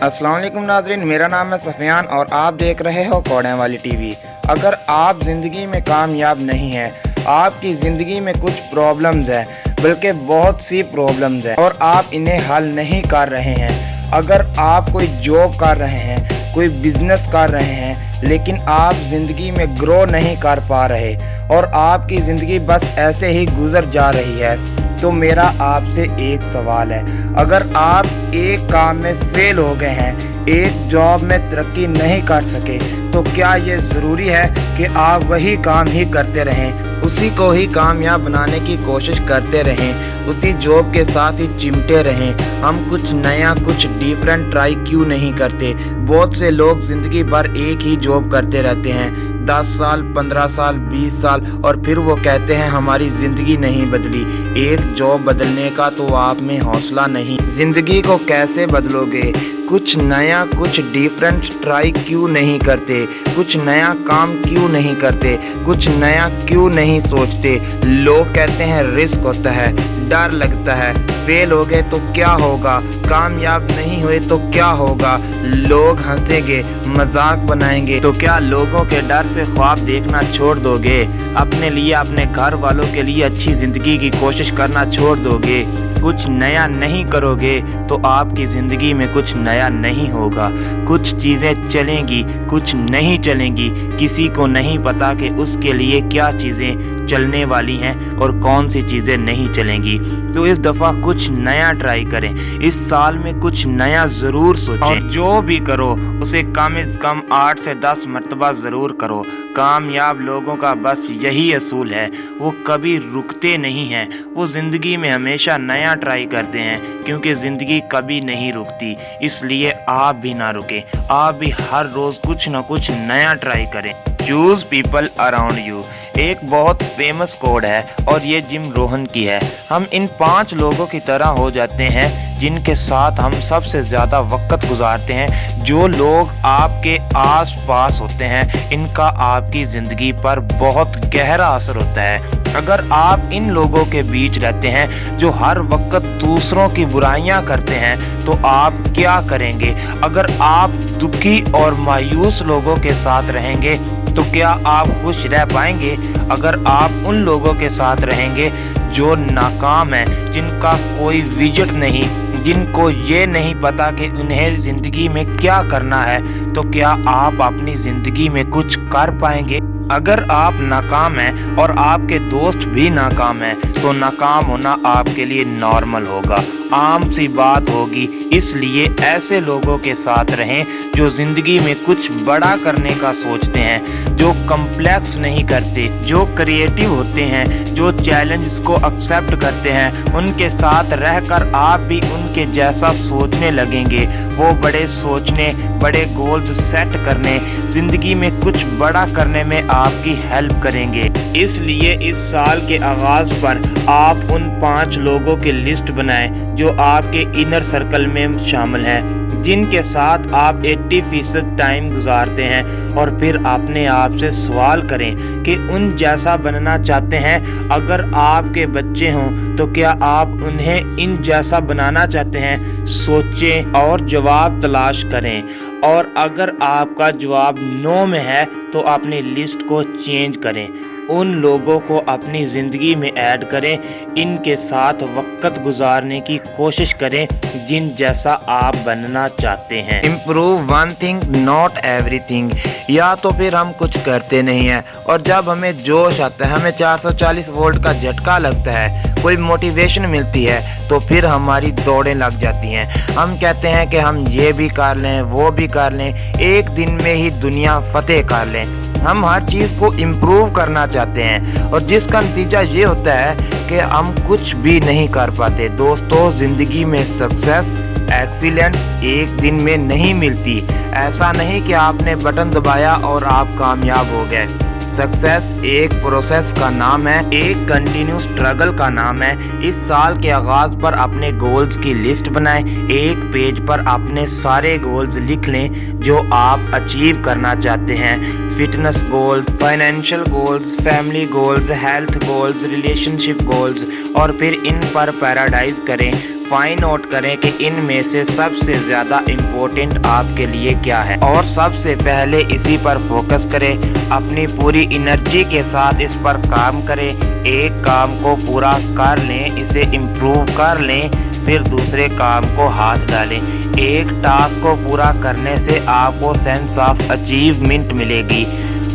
अस्सलाम वालेकुम नाज़रीन, मेरा नाम है सफ़ियान और आप देख रहे हो कोड़े वाली टीवी। अगर आप ज़िंदगी में कामयाब नहीं हैं, आपकी ज़िंदगी में कुछ प्रॉब्लम्स है, बल्कि बहुत सी प्रॉब्लम्स है और आप इन्हें हल नहीं कर रहे हैं, अगर आप कोई जॉब कर रहे हैं, कोई बिज़नेस कर रहे हैं, लेकिन आप ज़िंदगी में ग्रो नहीं कर पा रहे और आपकी ज़िंदगी बस ऐसे ही गुजर जा रही है, तो मेरा आपसे एक सवाल है। अगर आप एक काम में फेल हो गए हैं, एक जॉब में तरक्की नहीं कर सके, तो क्या ये ज़रूरी है कि आप वही काम ही करते रहें, उसी को ही कामयाब बनाने की कोशिश करते रहें, उसी जॉब के साथ ही चिमटे रहें? हम कुछ नया, कुछ डिफरेंट ट्राई क्यों नहीं करते? बहुत से लोग ज़िंदगी भर एक ही जॉब करते रहते हैं, 10 साल, 15 साल, 20 साल, और फिर वो कहते हैं हमारी ज़िंदगी नहीं बदली। एक जॉब बदलने का तो आप में हौसला नहीं। ज़िंदगी को कैसे बदलोगे? कुछ नया, कुछ डिफरेंट ट्राई क्यों नहीं करते? कुछ नया काम क्यों नहीं करते? कुछ नया क्यों नहीं सोचते? लोग कहते हैं रिस्क होता है, डर लगता है, फेल हो गए तो क्या होगा, कामयाब नहीं हुए तो क्या होगा, लोग हंसेंगे, मजाक बनाएंगे। तो क्या लोगों के डर से ख्वाब देखना छोड़ दोगे? अपने लिए, अपने घर वालों के लिए अच्छी ज़िंदगी की कोशिश करना छोड़ दोगे? कुछ नया नहीं करोगे तो आपकी ज़िंदगी में कुछ नया नहीं होगा। कुछ चीज़ें चलेंगी, कुछ नहीं चलेंगी। किसी को नहीं पता कि उसके लिए क्या चीज़ें चलने वाली हैं और कौन सी चीज़ें नहीं चलेंगी। तो इस दफ़ा कुछ नया ट्राई करें, इस साल में कुछ नया ज़रूर सोचें और जो भी करो उसे कम से कम 8 से 10 मरतबा ज़रूर करो। कामयाब लोगों का बस यही असूल है, वो कभी रुकते नहीं हैं, वो ज़िंदगी में हमेशा नया ट्राई करते हैं, क्योंकि ज़िंदगी कभी नहीं रुकती। इसलिए आप भी ना रुकें, आप भी हर रोज़ कुछ ना कुछ नया ट्राई करें। चूज़ पीपल अराउंड यू एक बहुत फेमस कोड है और ये जिम रोहन की है। हम इन 5 लोगों की तरह हो जाते हैं जिनके साथ हम सबसे ज़्यादा वक्त गुजारते हैं। जो लोग आपके आस पास होते हैं, इनका आपकी ज़िंदगी पर बहुत गहरा असर होता है। अगर आप इन लोगों के बीच रहते हैं जो हर वक्त दूसरों की बुराइयां करते हैं, तो आप क्या करेंगे? अगर आप दुखी और मायूस लोगों के साथ रहेंगे, तो क्या आप खुश रह पाएंगे? अगर आप उन लोगों के साथ रहेंगे जो नाकाम हैं, जिनका कोई विजन नहीं, जिनको ये नहीं पता कि उन्हें ज़िंदगी में क्या करना है, तो क्या आप अपनी ज़िंदगी में कुछ कर पाएंगे? अगर आप नाकाम हैं और आपके दोस्त भी नाकाम हैं, तो नाकाम होना आपके लिए नॉर्मल होगा, आम सी बात होगी। इसलिए ऐसे लोगों के साथ रहें जो ज़िंदगी में कुछ बड़ा करने का सोचते हैं, जो कम्प्लेक्स नहीं करते, जो क्रिएटिव होते हैं, जो चैलेंज को एक्सेप्ट करते हैं। उनके साथ रहकर आप भी उनके जैसा सोचने लगेंगे। वो बड़े सोचने, बड़े गोल्स सेट करने, ज़िंदगी में कुछ बड़ा करने में आपकी हेल्प करेंगे। इसलिए इस साल के आगाज़ पर आप उन 5 लोगों की लिस्ट बनाएं जो आपके इनर सर्कल में शामिल हैं, जिनके साथ आप 80% टाइम गुजारते हैं, और फिर अपने आप से सवाल करें कि उन जैसा बनना चाहते हैं। अगर आपके बच्चे हों तो क्या आप उन्हें इन जैसा बनाना चाहते हैं? सोचें और जवाब तलाश करें, और अगर आपका जवाब नो में है तो अपनी लिस्ट को चेंज करें। उन लोगों को अपनी ज़िंदगी में ऐड करें, इनके साथ वक्त गुजारने की कोशिश करें जिन जैसा आप बनना चाहते हैं। Improve one thing not everything. या तो फिर हम कुछ करते नहीं हैं, और जब हमें जोश आता है, हमें 440 वोल्ट का झटका लगता है, कोई मोटिवेशन मिलती है, तो फिर हमारी दौड़ें लग जाती हैं। हम कहते हैं कि हम ये भी कर लें, वो भी कर लें, एक दिन में ही दुनिया फतेह कर लें। हम हर चीज़ को इम्प्रूव करना चाहते हैं, और जिसका नतीजा ये होता है कि हम कुछ भी नहीं कर पाते। दोस्तों, ज़िंदगी में सक्सेस, एक्सीलेंस एक दिन में नहीं मिलती। ऐसा नहीं कि आपने बटन दबाया और आप कामयाब हो गए। सक्सेस एक प्रोसेस का नाम है, एक कंटिन्यू स्ट्रगल का नाम है। इस साल के आगाज़ पर अपने गोल्स की लिस्ट बनाएं, एक पेज पर अपने सारे गोल्स लिख लें जो आप अचीव करना चाहते हैं। Fitness goals, financial goals, family goals, health goals, relationship goals, और फिर इन पर पैराडाइज करें। फाइंड आउट करें कि इनमें से सबसे ज़्यादा इम्पोर्टेंट आपके लिए क्या है और सबसे पहले इसी पर फोकस करें। अपनी पूरी एनर्जी के साथ इस पर काम करें। एक काम को पूरा कर लें, इसे इम्प्रूव कर लें, फिर दूसरे काम को हाथ डालें। एक टास्क को पूरा करने से आपको सेंस ऑफ अचीवमेंट मिलेगी,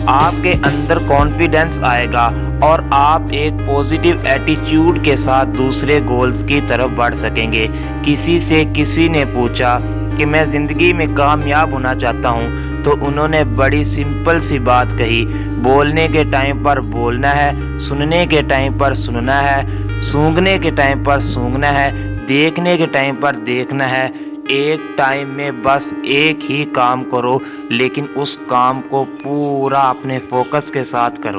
आपके अंदर कॉन्फिडेंस आएगा और आप एक पॉजिटिव एटीट्यूड के साथ दूसरे गोल्स की तरफ बढ़ सकेंगे। किसी ने पूछा कि मैं ज़िंदगी में कामयाब होना चाहता हूँ, तो उन्होंने बड़ी सिंपल सी बात कही, बोलने के टाइम पर बोलना है, सुनने के टाइम पर सुनना है, सूंघने के टाइम पर सूंघना है, देखने के टाइम पर देखना है। एक टाइम में बस एक ही काम करो, लेकिन उस काम को पूरा अपने फोकस के साथ करो।